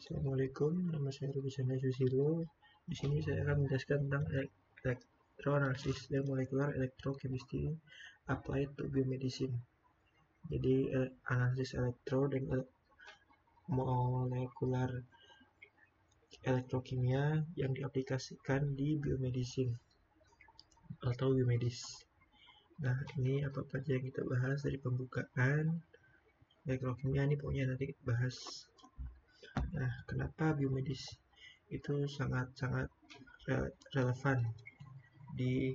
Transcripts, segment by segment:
Assalamualaikum, nama saya Ruby Chandra Susilo. Di sini saya akan menjelaskan tentang elektroanalisis dan molekular electrochemistry applied to biomedicine. Jadi analisis elektro dan molekular elektrokimia yang diaplikasikan di biomedicine atau biomedis. Nah, ini apa saja yang kita bahas dari pembukaan elektrokimia ini pokoknya nanti kita bahas. Nah, kenapa biomedis itu sangat-sangat relevan di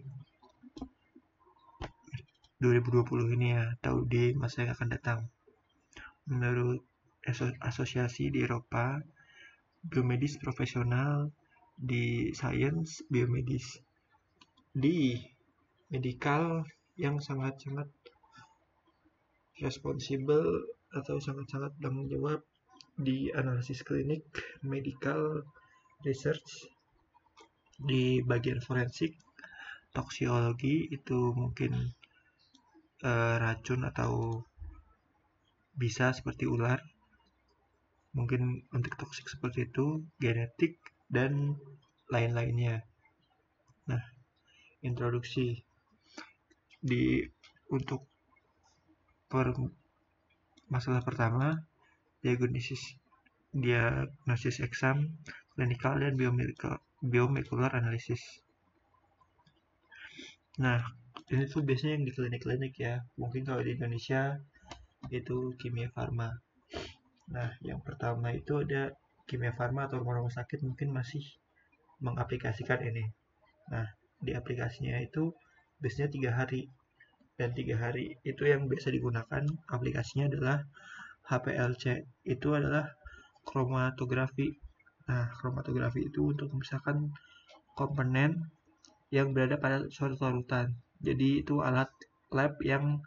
2020 ini ya, atau di masa yang akan datang. Menurut asosiasi di Eropa, biomedis profesional di sains biomedis di medical yang sangat-sangat responsibel atau sangat-sangat bertanggung jawab di analisis klinik, medical research, di bagian forensik, toksiologi itu mungkin racun atau bisa seperti ular, mungkin untuk toksik seperti itu, genetik, dan lain-lainnya. Nah, introduksi untuk masalah pertama, diagnosis exam, clinical, dan biomolecular analysis. Nah, ini tuh biasanya yang di klinik-klinik ya. Mungkin kalau di Indonesia itu kimia farma. Nah, yang pertama itu ada kimia farma atau rumah sakit mungkin masih mengaplikasikan ini. Nah, di aplikasinya itu biasanya 3 hari. Dan 3 hari itu yang biasa digunakan aplikasinya adalah HPLC. Itu adalah kromatografi. Nah, kromatografi itu untuk memisahkan komponen yang berada pada suatu larutan. Jadi itu alat lab yang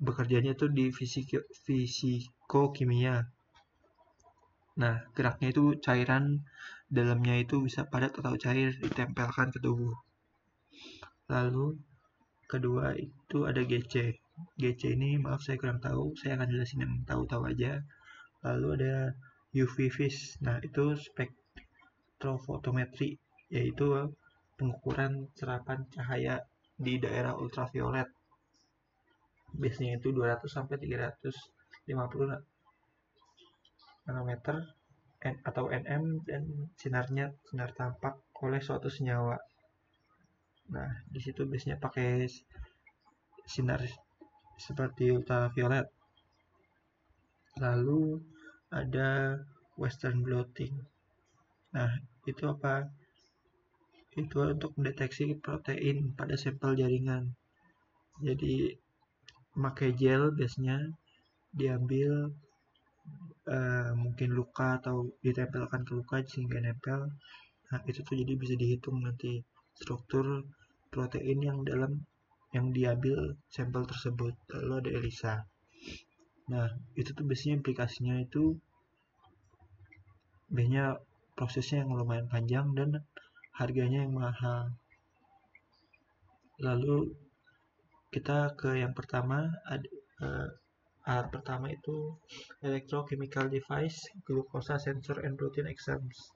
bekerjanya itu di fisikokimia. Nah, geraknya itu cairan dalamnya itu bisa padat atau cair ditempelkan ke tubuh. Lalu kedua itu ada GC. GC ini maaf saya kurang tahu, saya akan jelasin yang tahu-tahu aja. Lalu ada UV vis. Nah, itu spektrofotometri, yaitu pengukuran serapan cahaya di daerah ultraviolet. Biasanya itu 200 sampai 350 nanometer atau nm dan sinarnya sinar tampak oleh suatu senyawa. Nah, di situ biasanya pakai sinar seperti ultraviolet. Lalu ada western blotting. Nah, itu apa? Itu untuk mendeteksi protein pada sampel jaringan. Jadi pakai gel biasanya diambil mungkin luka atau ditempelkan ke luka sehingga nempel. Nah, itu tuh jadi bisa dihitung nanti struktur protein yang diambil sampel tersebut. Lalu ada ELISA. Nah, itu tuh biasanya implikasinya itu biasanya prosesnya yang lumayan panjang dan harganya yang mahal. Lalu kita ke yang pertama, alat pertama itu electrochemical device, glucose sensor and routine exams.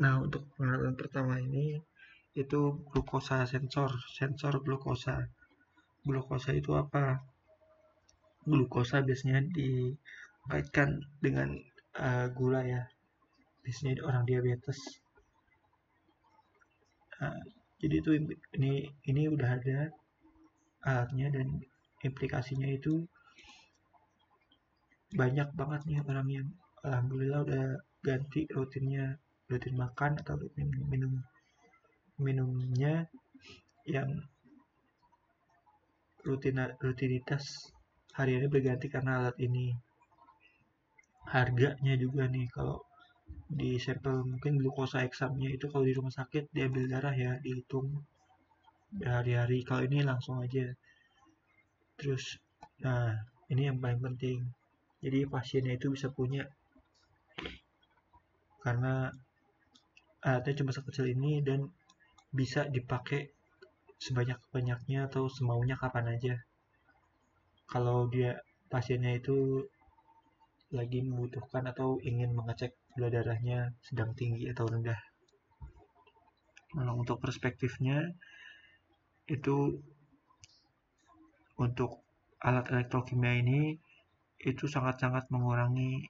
Nah, untuk pengenalan pertama ini itu glukosa sensor glukosa. Glukosa itu apa? Glukosa biasanya dikaitkan dengan gula ya. Biasanya orang diabetes. Nah, jadi itu ini udah ada alatnya dan implikasinya itu banyak banget nih orang yang alhamdulillah udah ganti rutin makan atau rutin minumnya yang rutinitas hariannya berganti karena alat ini. Harganya juga nih kalau di sampel mungkin glukosa eksamnya itu kalau di rumah sakit diambil darah ya dihitung hari-hari, kalau ini langsung aja. Terus nah ini yang paling penting, jadi pasiennya itu bisa punya karena alatnya cuma sekecil ini dan bisa dipakai sebanyak-banyaknya atau semaunya kapan aja. Kalau dia pasiennya itu lagi membutuhkan atau ingin mengecek gula darahnya sedang tinggi atau rendah. Nah, untuk perspektifnya itu untuk alat elektrokimia ini itu sangat-sangat mengurangi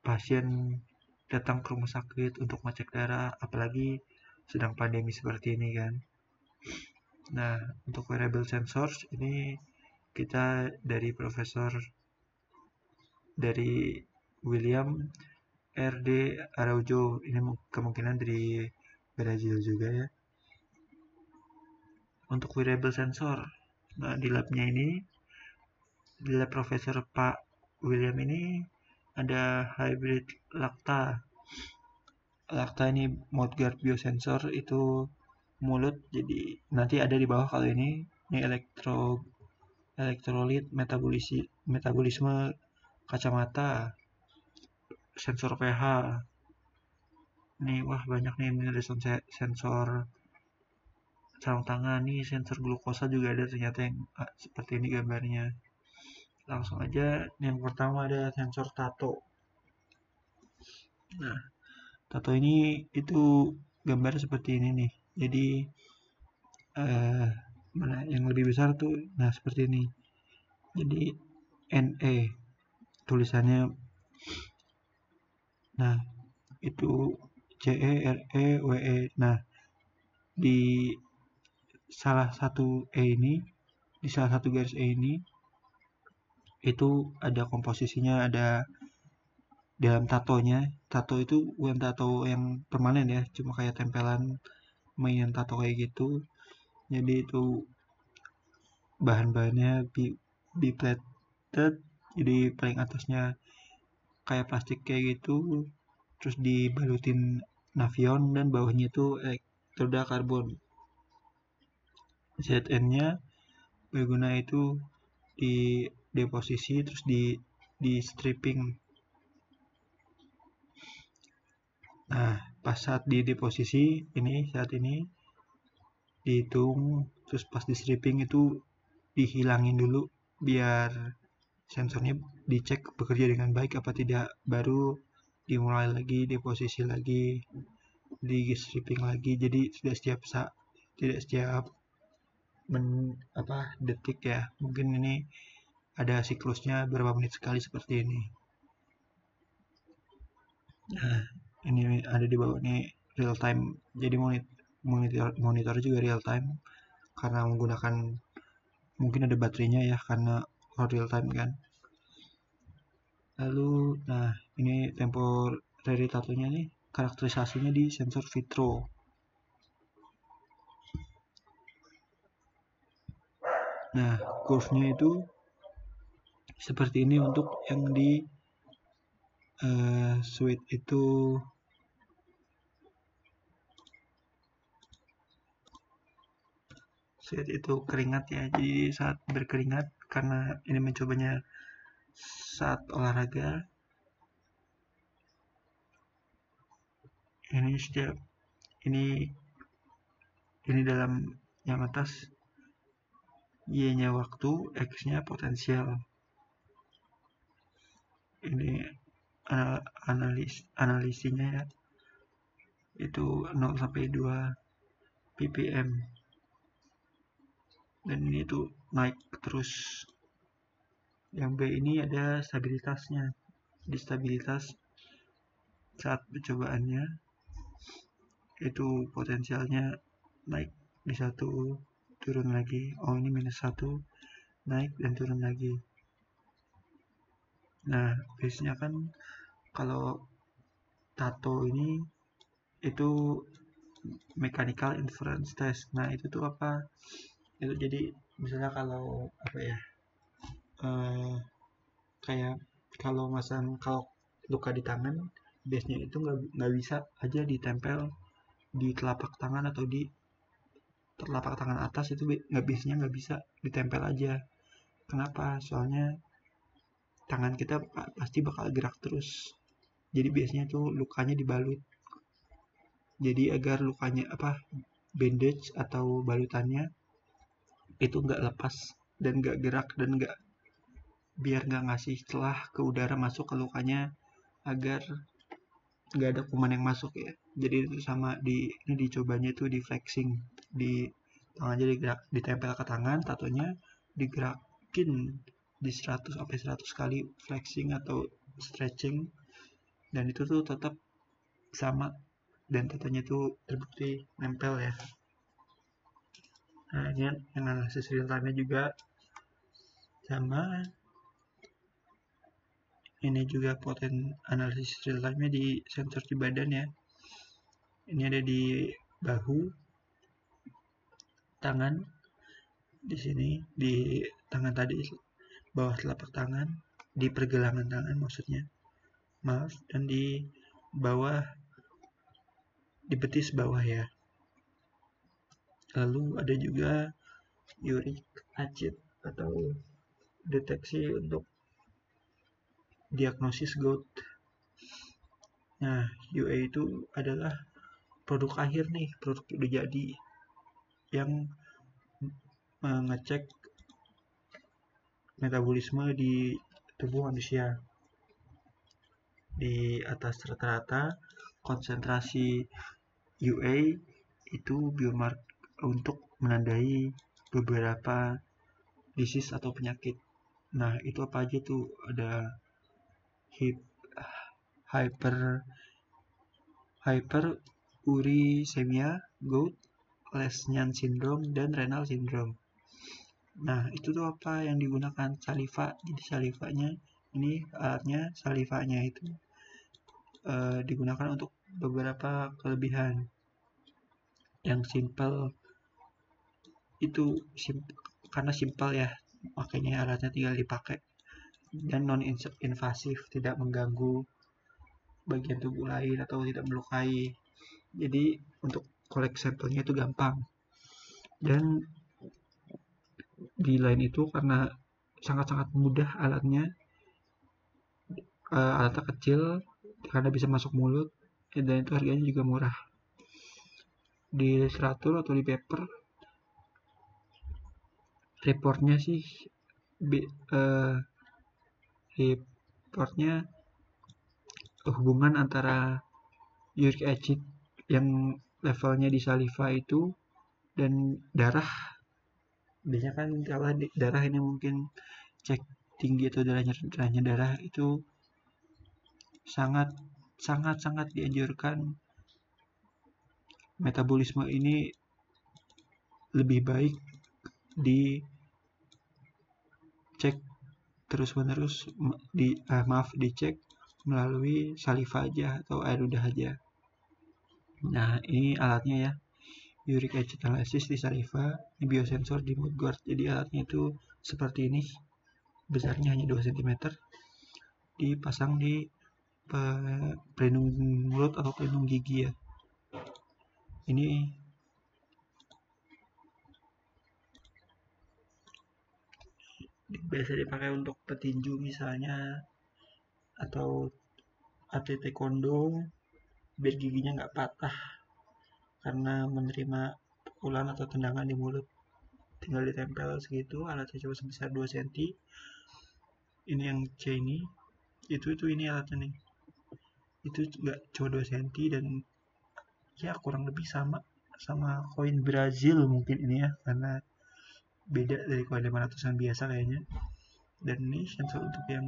pasien datang ke rumah sakit untuk ngecek darah, apalagi sedang pandemi seperti ini kan. Nah, untuk wearable sensors ini kita dari Profesor dari William R.D. Araujo, ini kemungkinan dari Brazil juga ya. Untuk wearable sensor, nah di labnya ini, di lab Profesor Pak William ini ada hybrid Lacta. Lacta ini mouthguard biosensor, itu mulut, jadi nanti ada di bawah kalau ini elektrolit metabolisme kacamata, sensor pH. Nih wah banyak nih, ini ada sensor sarung tangan, nih sensor glukosa juga ada ternyata yang seperti ini gambarnya. Langsung aja yang pertama ada sensor tato. Nah, tato ini itu gambar seperti ini nih. Jadi mana yang lebih besar tuh, nah seperti ini. Jadi NE tulisannya. Nah, itu CEREWE. Nah, di salah satu di salah satu garis E ini itu ada komposisinya, ada dalam tatonya. Tato itu bukan tato yang permanen ya, cuma kayak tempelan mainan tato kayak gitu. Jadi itu bahan-bahannya biplated, jadi paling atasnya kayak plastik kayak gitu, terus dibalutin Nafion, dan bawahnya itu elektroda karbon. ZN-nya berguna itu di deposisi, terus di stripping. Nah, pas saat di deposisi saat ini dihitung, terus pas di stripping itu dihilangin dulu biar sensornya dicek bekerja dengan baik apa tidak, baru dimulai lagi deposisi lagi, di stripping lagi. Jadi tidak setiap detik ya, mungkin ini ada siklusnya berapa menit sekali seperti ini. Nah, ini ada di bawah ini real time, jadi monitor juga real time karena menggunakan, mungkin ada baterainya ya karena real time kan. Lalu nah ini temporary tatonya nih, karakterisasinya di sensor vitro. Nah, curve-nya itu seperti ini untuk yang di sweat itu. Sweat itu keringat ya, jadi saat berkeringat, karena ini mencobanya saat olahraga, ini dalam yang atas Y-nya waktu, X-nya potensial. Ini analisinya ya, itu 0 sampai 2 ppm, dan ini tuh naik terus. Yang B ini ada stabilitasnya, di stabilitas saat percobaannya itu potensialnya naik di 1, turun lagi. Oh, ini -1, naik dan turun lagi. Nah, biasanya kan kalau tato ini itu mechanical inference test. Nah, itu tuh apa? Itu jadi misalnya kalau kayak kalau luka di tangan, biasanya itu nggak bisa aja ditempel di telapak tangan atau di telapak tangan atas, itu nggak bisa ditempel aja. Kenapa? Soalnya tangan kita pasti bakal gerak terus. Jadi biasanya tuh lukanya dibalut. Jadi agar lukanya bandage atau balutannya itu nggak lepas dan nggak gerak dan biar nggak ngasih celah ke udara masuk ke lukanya, agar nggak ada kuman yang masuk ya. Jadi itu sama ini dicobanya itu di flexing, di tangannya ditempel ke tangan, tatonya digerakin di 100 sampai 100 kali flexing atau stretching, dan itu tuh tetap sama, dan tatonya tuh terbukti nempel ya. Nah, ini yang analisis real time-nya juga sama. Ini juga analisis real time-nya di sensor di badan ya. Ini ada di bahu, tangan, di sini, di tangan tadi, bawah telapak tangan, di pergelangan tangan maksudnya, maaf, dan di bawah, di betis bawah ya. Lalu ada juga uric acid atau deteksi untuk diagnosis gout. Nah, UA itu adalah produk akhir nih, produk udah jadi, yang mengecek metabolisme di tubuh manusia. Di atas rata-rata konsentrasi UA itu biomarker untuk menandai beberapa disease atau penyakit. Nah, itu apa aja tuh? Ada hyperuricemia, gout, Leschan syndrome, dan renal syndrome. Nah, itu tuh apa yang digunakan? Saliva. Jadi salivanya, ini alatnya, salivanya itu digunakan untuk beberapa kelebihan. Yang simple itu karena simple ya, makanya alatnya tinggal dipakai, dan non invasif, tidak mengganggu bagian tubuh lain atau tidak melukai. Jadi untuk kolek sampelnya itu gampang. Dan di lain itu karena sangat-sangat mudah alatnya, alatnya kecil karena bisa masuk mulut, dan itu harganya juga murah. Di literatur atau di paper reportnya sih reportnya hubungan antara uric acid yang levelnya di saliva itu dan darah. Biasanya kan kalau darah ini mungkin cek tinggi atau darahnya darah itu sangat dianjurkan metabolisme ini lebih baik dicek terus-menerus, dicek melalui saliva aja atau air ludah aja. Nah, ini alatnya ya, uric acid analysis di saliva, ini biosensor di mouthguard. Jadi alatnya itu seperti ini, besarnya hanya 2 cm, dipasang di pelindung mulut atau pelindung gigi ya. Ini biasa dipakai untuk petinju misalnya, atau atlet taekwondo, biar giginya nggak patah karena menerima pukulan atau tendangan di mulut. Tinggal ditempel segitu, alatnya cuma sebesar 2 cm. Ini yang C ini, itu ini alatnya nih, itu nggak cuma 2 cm, dan ya kurang lebih sama koin Brazil mungkin ini ya, karena beda dari koin 500-an biasa kayaknya. Dan ini sensor untuk yang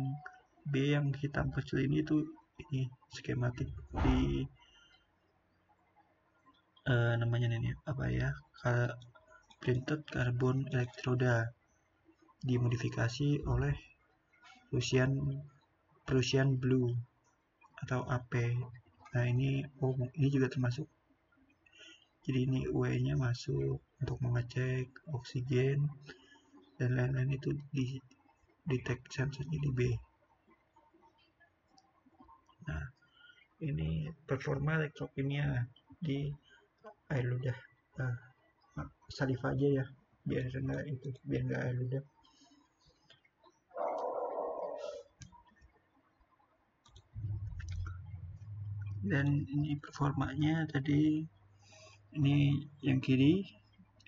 B yang hitam kecil ini tuh, ini skematik di namanya nih apa ya, printed carbon electroda, dimodifikasi oleh Prussian Blue atau AP. Nah, ini juga termasuk. Jadi ini UE-nya masuk untuk mengecek oksigen dan lain-lain, itu di detect sensornya di B. Nah, ini performa elektrokimia di air ludah, saliva aja ya, biar nggak air ludah. Dan ini performanya tadi, ini yang kiri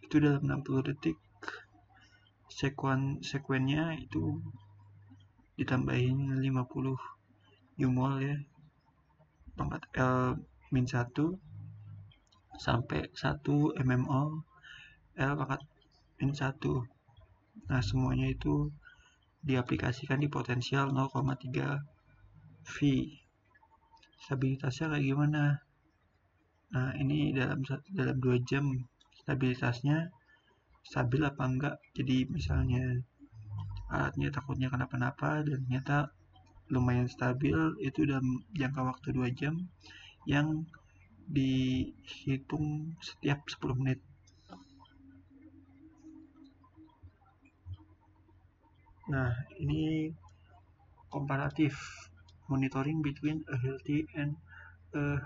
itu dalam 60 detik, sekuennya itu ditambahin 50 umol ya, pangkat L-1 sampai 1 mmol L pangkat N1. Nah, semuanya itu diaplikasikan di potensial 0,3 V. Stabilitasnya kayak gimana? Nah, ini dalam 2 jam stabilitasnya stabil apa enggak. Jadi misalnya alatnya takutnya kenapa-napa dan ternyata lumayan stabil, itu dalam jangka waktu 2 jam yang dihitung setiap 10 menit. Nah, ini komparatif monitoring between a healthy and a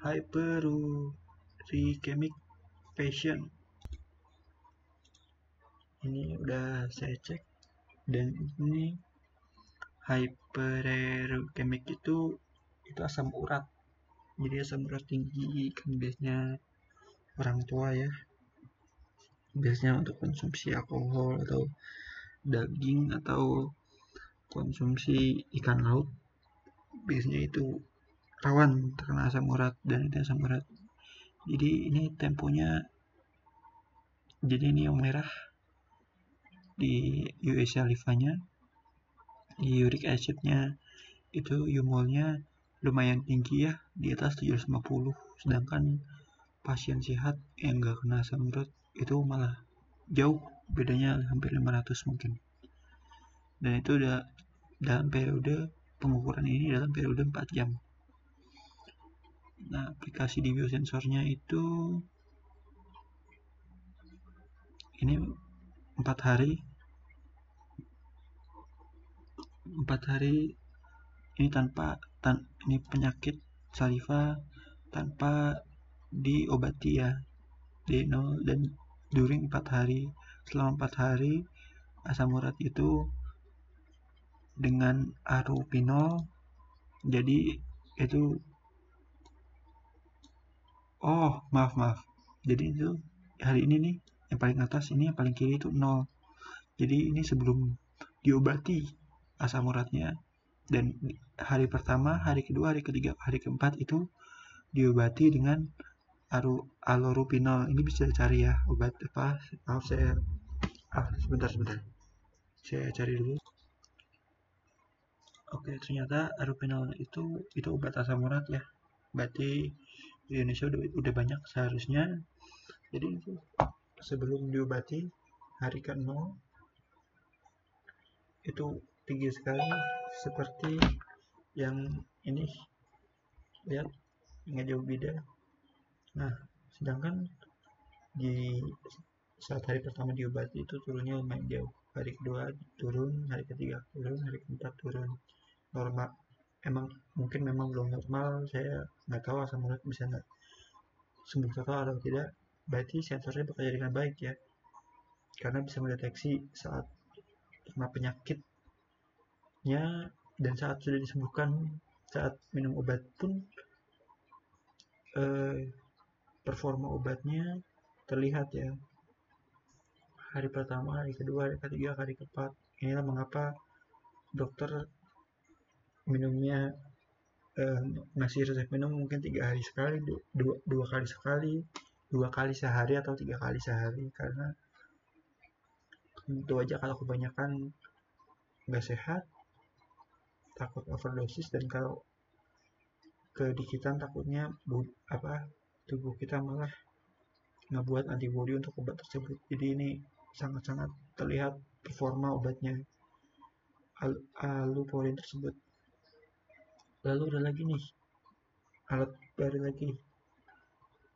hyperuricemic patient. Ini udah saya cek, dan ini hyperuricemic itu asam urat. Jadi asam urat tinggi kan biasanya orang tua ya, biasanya untuk konsumsi alkohol atau daging atau konsumsi ikan laut, biasanya itu rawan terkena asam urat, dan itu asam urat. Jadi ini temponya, jadi ini yang merah di US salivanya, di uric acidnya itu umolnya lumayan tinggi ya, di atas 750, sedangkan pasien sehat yang nggak kena asam urat itu malah jauh bedanya, hampir 500 mungkin. Dan itu udah dalam periode pengukuran ini dalam periode 4 jam. Nah, aplikasi di biosensornya itu ini 4 hari ini ini penyakit saliva tanpa diobati ya, D0, dan during 4 hari. Selama 4 hari asam urat itu dengan arupinol, jadi itu maaf, jadi itu hari ini nih yang paling atas, ini yang paling kiri itu 0. Jadi ini sebelum diobati asam uratnya, dan hari pertama, hari kedua, hari ketiga, hari keempat itu diobati dengan allopurinol. Ini bisa cari ya obat apa, maaf saya sebentar saya cari dulu. Oke, ternyata allopurinol itu obat asam urat ya, berarti di Indonesia udah banyak seharusnya. Jadi itu sebelum diobati hari ke-0 itu tinggi sekali, seperti yang ini, lihat nggak jauh beda. Nah, sedangkan di saat hari pertama diobati itu turunnya lumayan jauh, hari kedua turun, hari ketiga turun, hari keempat turun. Normal, mungkin memang belum normal, saya nggak tahu asam urat bisa nggak sembuh total atau tidak. Berarti sensornya bekerja dengan baik ya, karena bisa mendeteksi saat kena penyakitnya, dan saat sudah disembuhkan, saat minum obat pun performa obatnya terlihat ya. Hari pertama, hari kedua, hari ketiga, hari keempat. Inilah mengapa dokter minumnya ngasih resep minum mungkin 3 hari sekali, dua kali sekali, 2 kali sehari atau 3 kali sehari, karena tentu aja kalau kebanyakan nggak sehat, takut overdosis, dan kalau kedikitan takutnya tubuh kita malah ngebuat antibodi untuk obat tersebut. Jadi ini sangat-sangat terlihat performa obatnya, allopurin tersebut. Lalu ada lagi nih alat baru lagi,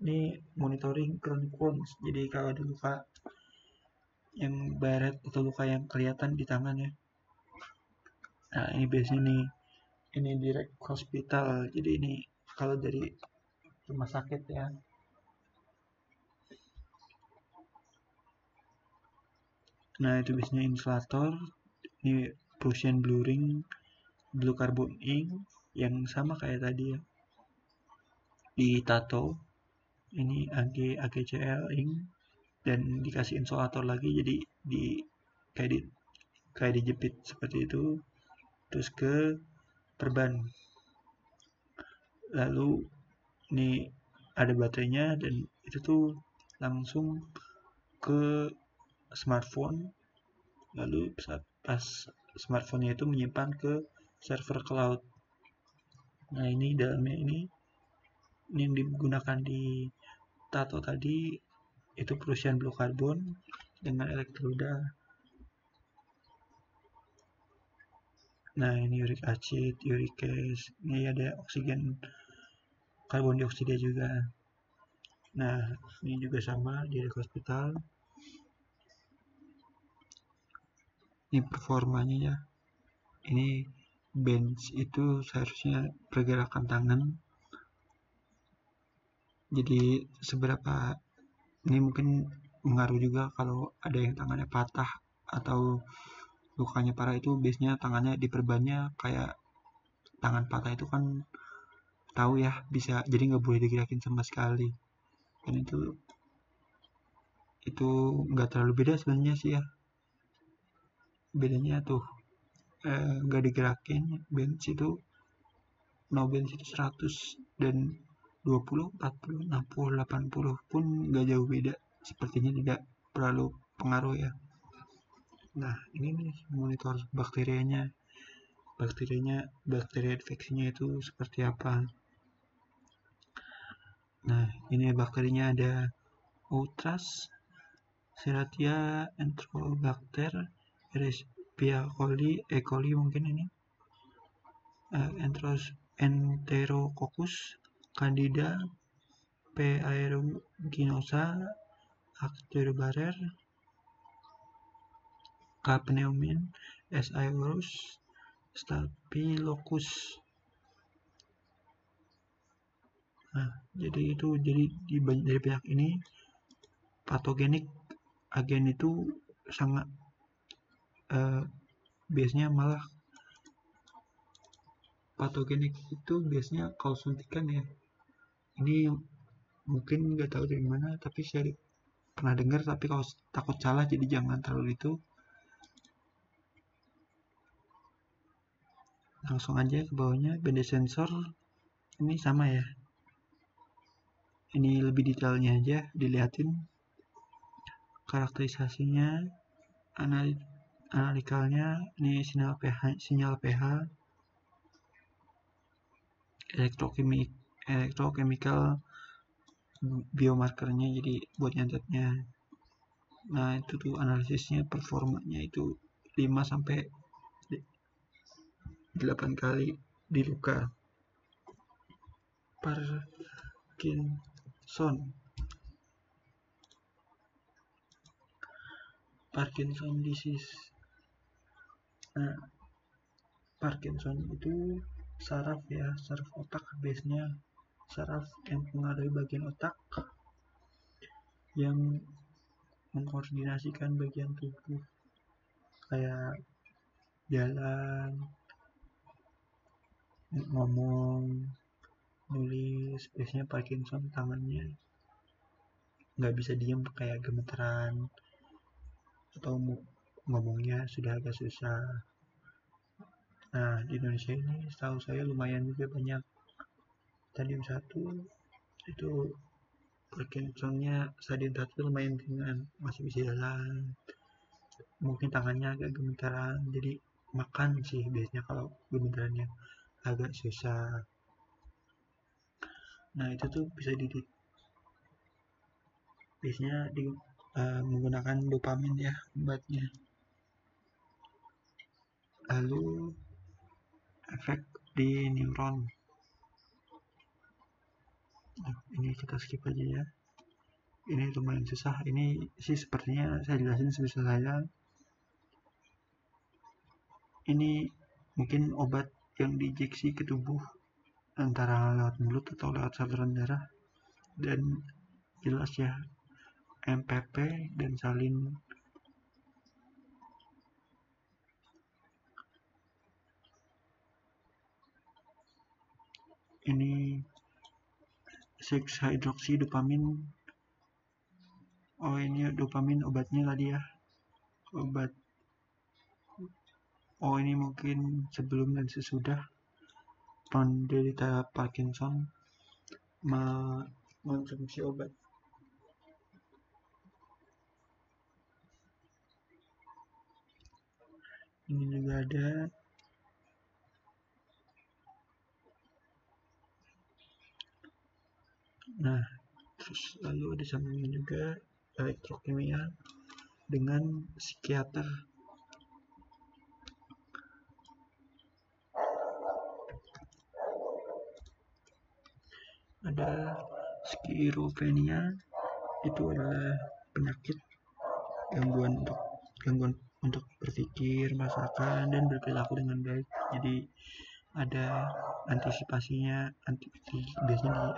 ini monitoring chronic wounds. Jadi kalau ada luka yang baret atau luka yang kelihatan di tangan ya, nah ini biasanya nih, ini direct hospital, jadi ini kalau dari rumah sakit ya. Nah, itu biasanya insulator, ini Prussian blue ring, blue carbon ink yang sama kayak tadi ya, di tato ini AGCL ink, dan dikasih insulator lagi, jadi kayak dijepit seperti itu. terus ke perban. Lalu ini ada baterainya dan itu tuh langsung ke smartphone. Lalu pas smartphone-nya itu menyimpan ke server cloud. Nah ini dalamnya ini yang digunakan di tato tadi itu Prussian blue carbon dengan elektroda. Nah ini uric acid, uric acid, ini ada oksigen karbon dioksida juga. Nah ini juga sama di hospital. Ini performanya ya. Ini bench itu seharusnya pergerakan tangan. Jadi seberapa ini mungkin mengaruh juga kalau ada yang tangannya patah atau lukanya parah, itu biasanya tangannya diperbannya kayak tangan patah itu kan tahu ya, bisa jadi nggak boleh digerakin sama sekali. Dan itu nggak terlalu beda sebenarnya sih ya. Bedanya tuh nggak digerakin bench itu, no bench itu 100 dan 20, 40, 60, 80 pun nggak jauh beda. Sepertinya tidak terlalu pengaruh ya. Nah ini nih monitor bakterianya. Bakteri infeksinya itu seperti apa. Nah ini bakterinya ada Outras, Serratia, Enterobacter, Escherichia coli, E. coli mungkin ini, Enterococcus, Candida, P. aeruginosa, Actiobarer, K. pneumin, S. aureus, Staphylococcus. Nah, jadi dari banyak ini patogenik agen itu sangat biasanya malah patogenik itu biasanya kalau suntikan ya. Ini mungkin nggak tahu dari mana, tapi saya pernah dengar, tapi kalau takut salah jadi jangan terlalu itu. Langsung aja ke bawahnya, benda sensor ini sama ya. Ini lebih detailnya aja dilihatin karakterisasinya, analikalnya, ini sinyal pH, elektrochemical biomarkernya, jadi buat nyatetnya. Nah itu tuh analisisnya, performanya itu 5 sampai 8 kali di luka. Parkinson disease. Nah Parkinson itu saraf ya, saraf otak biasanya, saraf yang mengaruhi bagian otak yang mengkoordinasikan bagian tubuh kayak jalan, ngomong, nulis. Biasanya Parkinson tangannya nggak bisa diem, kayak gemeteran, atau ngomongnya sudah agak susah. Nah di Indonesia ini setahu saya lumayan juga banyak. Stadium 1 itu Parkinsonnya stadium 1 lumayan ringan, masih bisa jalan, mungkin tangannya agak gemeteran, jadi makan sih biasanya kalau gemeterannya agak susah. Nah itu tuh bisa biasanya menggunakan dopamin ya obatnya. Lalu efek di neuron. Nah, ini kita skip aja ya. Ini lumayan susah. Ini sih sepertinya saya jelasin sebisa saya. Ini mungkin obat yang diinjeksi ke tubuh antara lewat mulut atau lewat saluran darah, dan jelas ya MPP dan salin. Ini 6-hydroxy dopamin. Oh ini dopamin obatnya tadi ya, Oh, ini mungkin sebelum dan sesudah penderita Parkinson mengonsumsi obat. Ini juga ada. Nah, terus lalu ada sambungan juga elektrokimia dengan psikiater. Ada skizofrenia, itu adalah penyakit gangguan untuk berpikir, merasakan, dan berperilaku dengan baik. Jadi ada antisipasinya, biasanya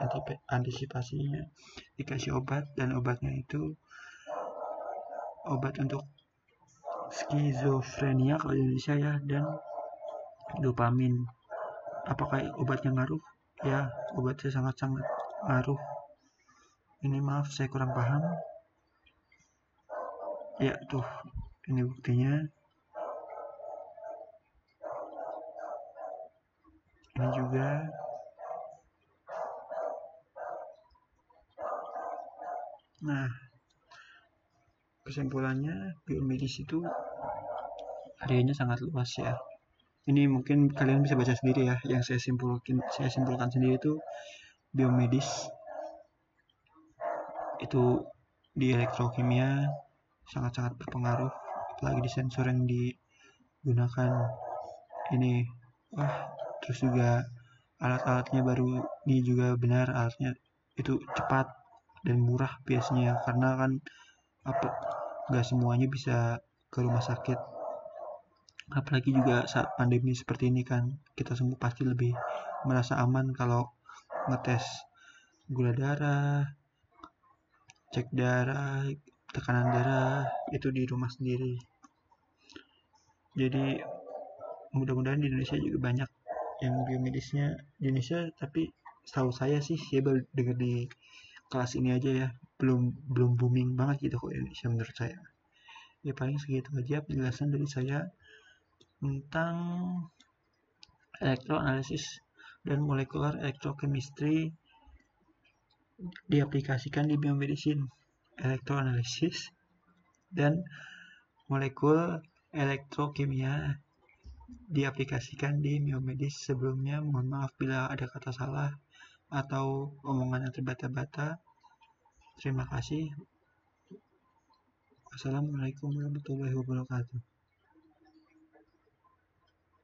antisipasinya dikasih obat, dan obatnya itu obat untuk skizofrenia kalau di Indonesia ya, dan dopamin. Apakah obatnya ngaruh? Ya, obatnya sangat-sangat ngaruh. Ini maaf saya kurang paham. Ya tuh, ini buktinya. Ini juga. Nah, kesimpulannya biomedis itu areanya sangat luas ya. Ini mungkin kalian bisa baca sendiri ya. Yang saya simpulkan sendiri itu biomedis itu di elektrokimia sangat-sangat berpengaruh, apalagi di sensor yang digunakan ini. Terus juga alat-alatnya baru ini juga benar, alatnya itu cepat dan murah biasanya, karena kan nggak semuanya bisa ke rumah sakit. Apalagi juga saat pandemi seperti ini kan, kita semua pasti lebih merasa aman kalau ngetes gula darah, cek darah, tekanan darah itu di rumah sendiri. Jadi mudah-mudahan di Indonesia juga banyak yang biomedisnya di Indonesia, tapi setahu saya sih, saya baru dengar di kelas ini aja ya, belum booming banget gitu kok Indonesia menurut saya. Ya paling segitu aja penjelasan dari saya tentang elektroanalisis dan molekular elektrochemistry diaplikasikan di biomedicine. Elektroanalisis dan molekul elektrokimia diaplikasikan di biomedis. Sebelumnya mohon maaf bila ada kata salah atau omongan yang terbata-bata. Terima kasih. Wassalamualaikum warahmatullahi wabarakatuh.